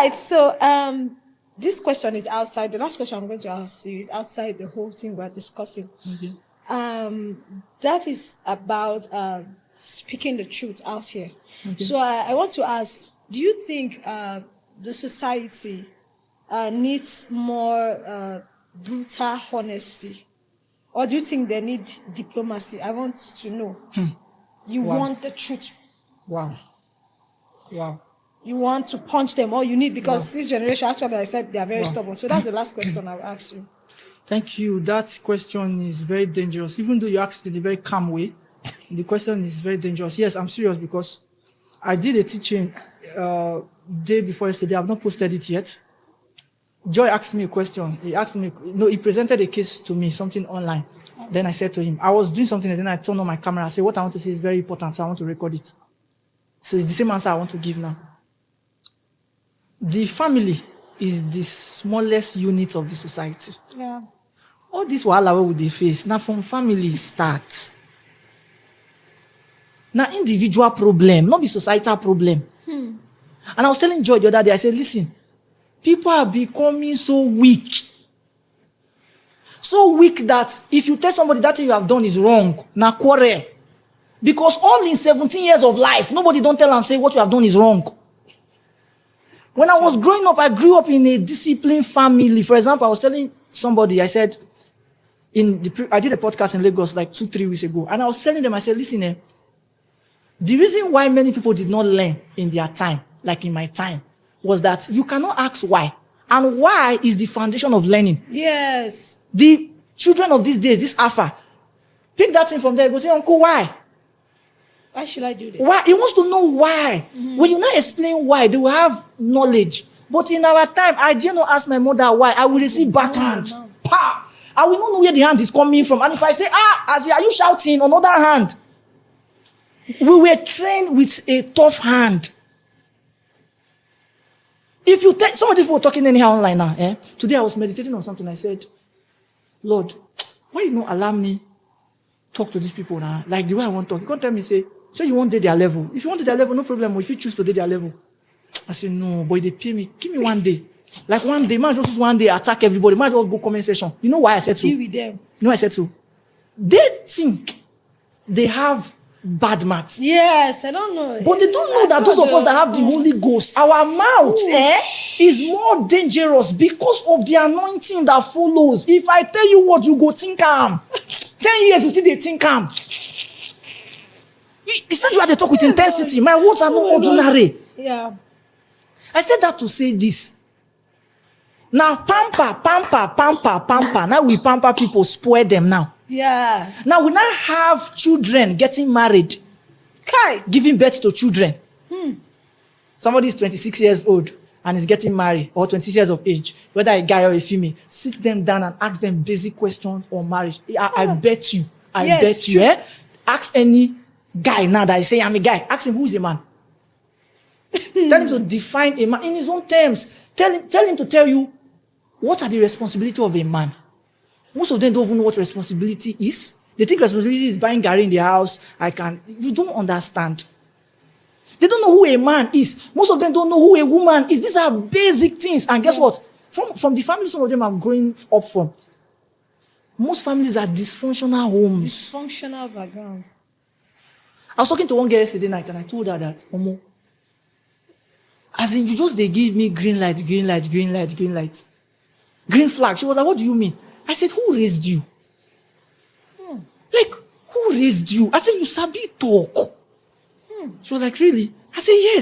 right. So this question is outside. The last question I'm going to ask you is outside the whole thing we're discussing. Okay. That is about speaking the truth out here. Okay. So I want to ask, do you think the society needs more brutal honesty? Or do you think they need diplomacy? I want to know. You want the truth. Wow. You want to punch them all you need, because this generation, actually, I said they are very stubborn. So that's the last question I'll ask you. Thank you. That question is very dangerous. Even though you asked it in a very calm way, the question is very dangerous. Yes, I'm serious, because I did a teaching day before yesterday. I've not posted it yet. Joy asked me a question. He presented a case to me, something online. Then I said to him, I was doing something, and then I turned on my camera. I said, what I want to say is very important, so I want to record it. So it's the same answer I want to give now. The family is the smallest unit of the society. Yeah. All this wahala wey we dey face, now from family start. Now individual problem, not the societal problem. And I was telling Joy the other day, I said, listen, people are becoming so weak. So weak that if you tell somebody that thing you have done is wrong, na quarrel. Because all in 17 years of life, nobody don't tell and say what you have done is wrong. When I was growing up, I grew up in a disciplined family. For example, I was telling somebody, I said, I did a podcast in Lagos like 2-3 weeks ago, and I was telling them, I said, listen, the reason why many people did not learn in their time, like in my time, was that you cannot ask why. And why is the foundation of learning. Yes. The children of these days, this alpha, pick that thing from there, go say, Uncle, why? Why should I do this? Why? He wants to know why. When you not explain why, they will have knowledge. But in our time, I dare not ask my mother why. I will receive backhand. Pa! I will not know where the hand is coming from. And if I say, are you shouting? On the other hand, we were trained with a tough hand. If you take, some of these people were talking anyhow online now. Today I was meditating on something. I said, Lord, why you not allow me talk to these people now? Like the way I want to talk. You can't tell me, say, so you won't date their level. If you want to their level, no problem. If you choose to date their level. I said, no, boy, they pay me. Give me one day. Like one day, man just one day attack everybody. Man just go comment section. You know why I said so? Deal with them. You know why I said so? They think they have bad maths. Yes, I don't know. But they don't know that those of us that have the Holy Ghost, our mouth is more dangerous because of the anointing that follows. If I tell you what, you go think 10 years, you see they think He said you had to talk with intensity. My words are not ordinary. Yeah. I said that to say this. Now, pamper. Now we pamper people, spoil them now. Yeah. Now we now have children getting married. Kai. Giving birth to children. Somebody is 26 years old and is getting married, or 26 years of age, whether a guy or a female. Sit them down and ask them basic questions on marriage. I bet you. Bet you. Ask any guy now that I say I'm a guy. Ask him who is a man. Tell him to define a man in his own terms. Tell him to tell you what are the responsibilities of a man. Most of them don't even know what responsibility is. They think responsibility is buying Gary in their house. You don't understand. They don't know who a man is. Most of them don't know who a woman is. These are basic things. And guess what? From the family some of them are growing up from, most families are dysfunctional homes. Dysfunctional backgrounds. I was talking to one girl yesterday night and I told her that, Omo, as in they give me green light. Green flag. She was like, what do you mean? I said, who raised you? Like, who raised you? I said, you sabi talk. She was like, really? I said, yes.